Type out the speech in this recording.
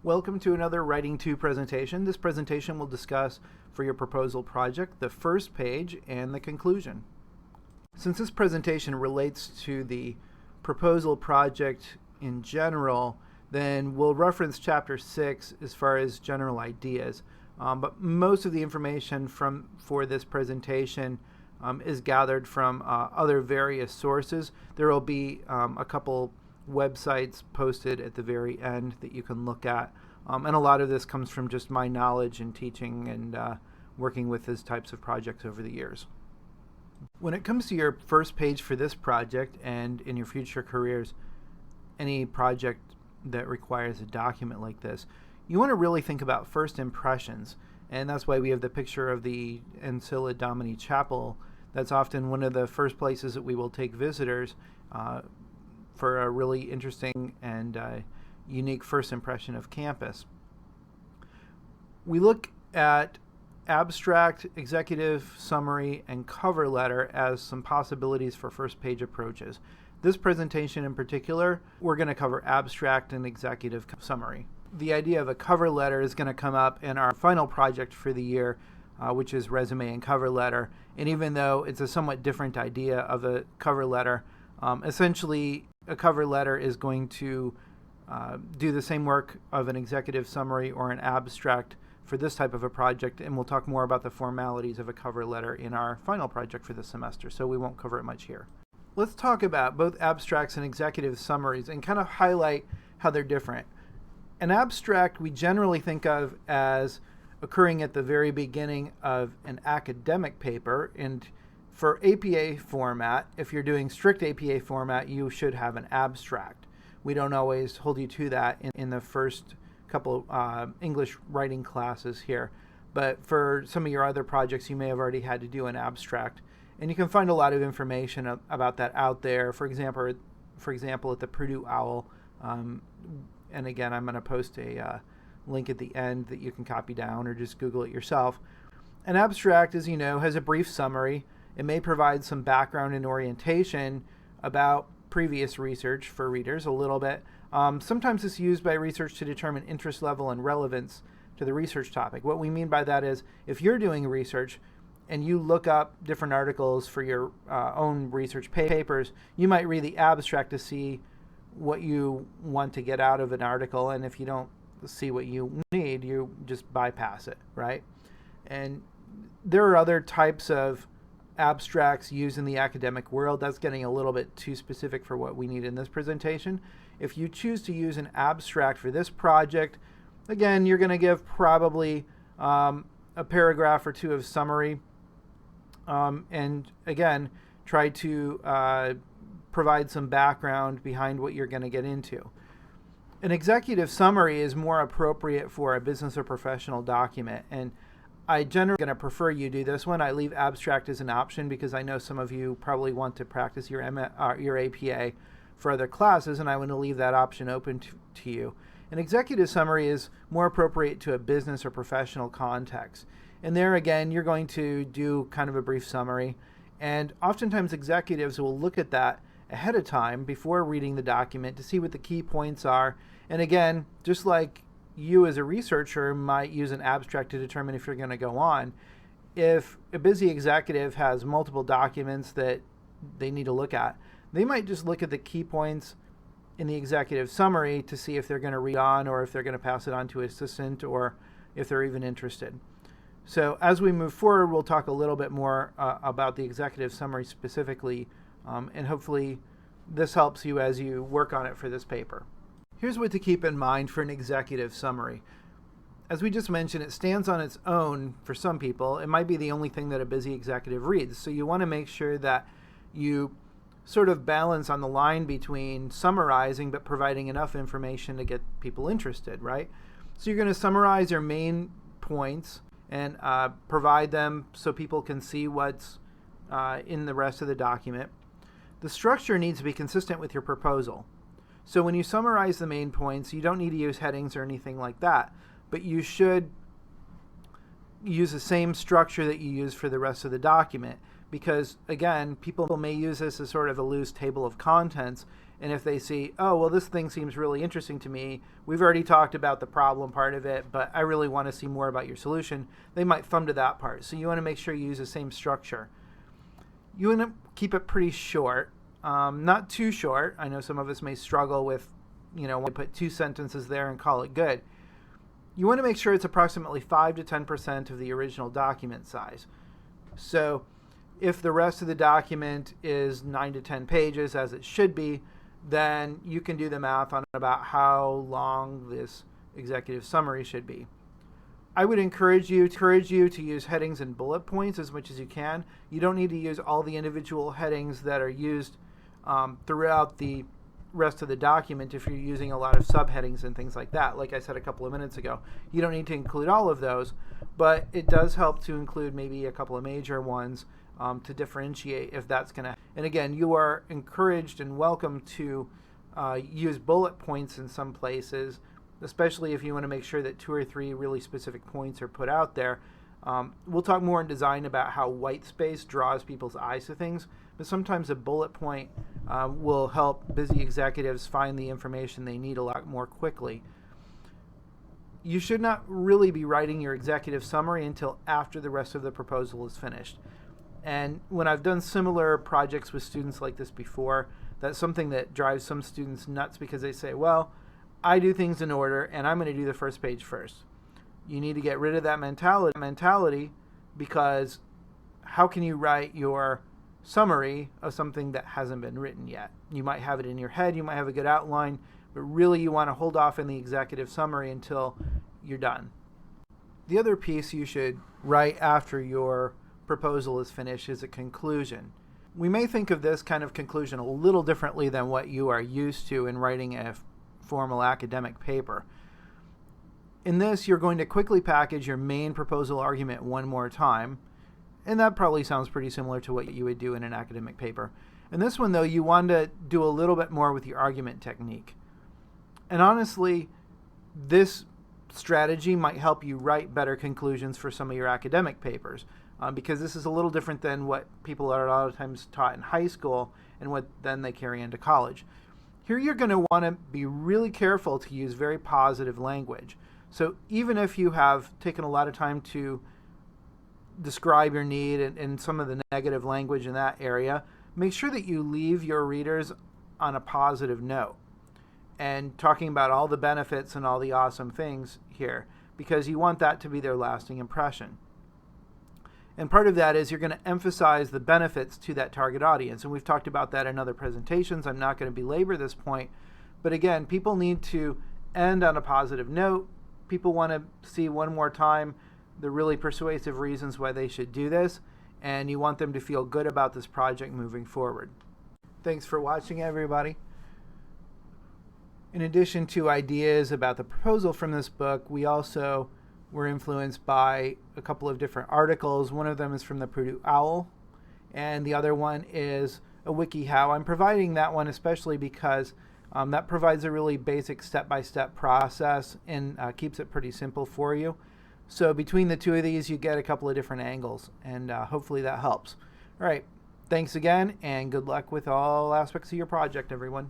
Welcome to another Writing 2 presentation. This presentation will discuss for your proposal project the first page and the conclusion. Since this presentation relates to the proposal project in general, then we'll reference chapter 6 as far as general ideas. But most of the information for this presentation is gathered from other various sources. There will be a couple websites posted at the very end that you can look at. And a lot of this comes from just my knowledge in teaching and working with these types of projects over the years. When it comes to your first page for this project and in your future careers, any project that requires a document like this, you want to really think about first impressions. And that's why we have the picture of the Ancilla Domini Chapel. That's often one of the first places that we will take visitors for a really interesting and unique first impression of campus. We look at abstract, executive summary, and cover letter as some possibilities for first page approaches. This presentation in particular, we're going to cover abstract and executive summary. The idea of a cover letter is going to come up in our final project for the year, which is resume and cover letter. And even though it's a somewhat different idea of a cover letter, essentially a cover letter is going to do the same work of an executive summary or an abstract for this type of a project, and we'll talk more about the formalities of a cover letter in our final project for this semester, so we won't cover it much here. Let's talk about both abstracts and executive summaries and kind of highlight how they're different. An abstract we generally think of as occurring at the very beginning of an academic paper, and for APA format, if you're doing strict APA format, you should have an abstract. We don't always hold you to that in the first couple English writing classes here, but for some of your other projects, you may have already had to do an abstract. And you can find a lot of information about that out there. For example, at the Purdue OWL, and again, I'm going to post a link at the end that you can copy down or just Google it yourself. An abstract, as you know, has a brief summary. It may provide some background and orientation about previous research for readers a little bit. Sometimes it's used by research to determine interest level and relevance to the research topic. What we mean by that is if you're doing research and you look up different articles for your own research papers, you might read the abstract to see what you want to get out of an article, and if you don't see what you need, you just bypass it, right? And there are other types of abstracts used in the academic world. That's getting a little bit too specific for what we need in this presentation. If you choose to use an abstract for this project, again, you're going to give probably a paragraph or two of summary, and again, try to provide some background behind what you're going to get into. An executive summary is more appropriate for a business or professional document, and I generally going to prefer you do this one. I leave abstract as an option because I know some of you probably want to practice your APA for other classes, and I want to leave that option open to you. An executive summary is more appropriate to a business or professional context. And there again, you're going to do kind of a brief summary, and oftentimes executives will look at that ahead of time before reading the document to see what the key points are. And again, just like you as a researcher might use an abstract to determine if you're going to go on, if a busy executive has multiple documents that they need to look at, they might just look at the key points in the executive summary to see if they're going to read on or if they're going to pass it on to an assistant or if they're even interested. So as we move forward, we'll talk a little bit more about the executive summary specifically, and hopefully this helps you as you work on it for this paper. Here's what to keep in mind for an executive summary. As we just mentioned, it stands on its own for some people. It might be the only thing that a busy executive reads. So you want to make sure that you sort of balance on the line between summarizing but providing enough information to get people interested, right? So you're going to summarize your main points and provide them so people can see what's in the rest of the document. The structure needs to be consistent with your proposal. So when you summarize the main points, you don't need to use headings or anything like that, but you should use the same structure that you use for the rest of the document, because again, people may use this as sort of a loose table of contents, and if they see, oh, well, this thing seems really interesting to me, we've already talked about the problem part of it, but I really want to see more about your solution, they might thumb to that part. So you want to make sure you use the same structure. You want to keep it pretty short, not too short. I know some of us may struggle with, put 2 sentences there and call it good. You want to make sure it's approximately 5 to 10% of the original document size. So if the rest of the document is 9 to 10 pages, as it should be, then you can do the math on about how long this executive summary should be. I would encourage you to use headings and bullet points as much as you can. You don't need to use all the individual headings that are used throughout the rest of the document if you're using a lot of subheadings and things like that. Like I said a couple of minutes ago, you don't need to include all of those, but it does help to include maybe a couple of major ones to differentiate if that's going to. And again, you are encouraged and welcome to use bullet points in some places, especially if you want to make sure that 2 or 3 really specific points are put out there. We'll talk more in design about how white space draws people's eyes to things, but sometimes a bullet point will help busy executives find the information they need a lot more quickly. You should not really be writing your executive summary until after the rest of the proposal is finished. And when I've done similar projects with students like this before, that's something that drives some students nuts because they say, well, I do things in order and I'm going to do the first page first. You need to get rid of that mentality because how can you write your summary of something that hasn't been written yet? You might have it in your head, you might have a good outline, but really you want to hold off in the executive summary until you're done. The other piece you should write after your proposal is finished is a conclusion. We may think of this kind of conclusion a little differently than what you are used to in writing a formal academic paper. In this, you're going to quickly package your main proposal argument one more time, and that probably sounds pretty similar to what you would do in an academic paper. In this one, though, you want to do a little bit more with your argument technique. And honestly, this strategy might help you write better conclusions for some of your academic papers, because this is a little different than what people are a lot of times taught in high school and what then they carry into college. Here you're going to want to be really careful to use very positive language. So even if you have taken a lot of time to describe your need and some of the negative language in that area, make sure that you leave your readers on a positive note and talking about all the benefits and all the awesome things here, because you want that to be their lasting impression. And part of that is you're going to emphasize the benefits to that target audience. And we've talked about that in other presentations. I'm not going to belabor this point. But again, people need to end on a positive note. People want to see one more time the really persuasive reasons why they should do this. And you want them to feel good about this project moving forward. Thanks for watching, everybody. In addition to ideas about the proposal from this book, we also were influenced by a couple of different articles. One of them is from the Purdue Owl, and the other one is a WikiHow. I'm providing that one especially because that provides a really basic step-by-step process and keeps it pretty simple for you. So between the two of these, you get a couple of different angles, and hopefully that helps. All right, thanks again, and good luck with all aspects of your project, everyone.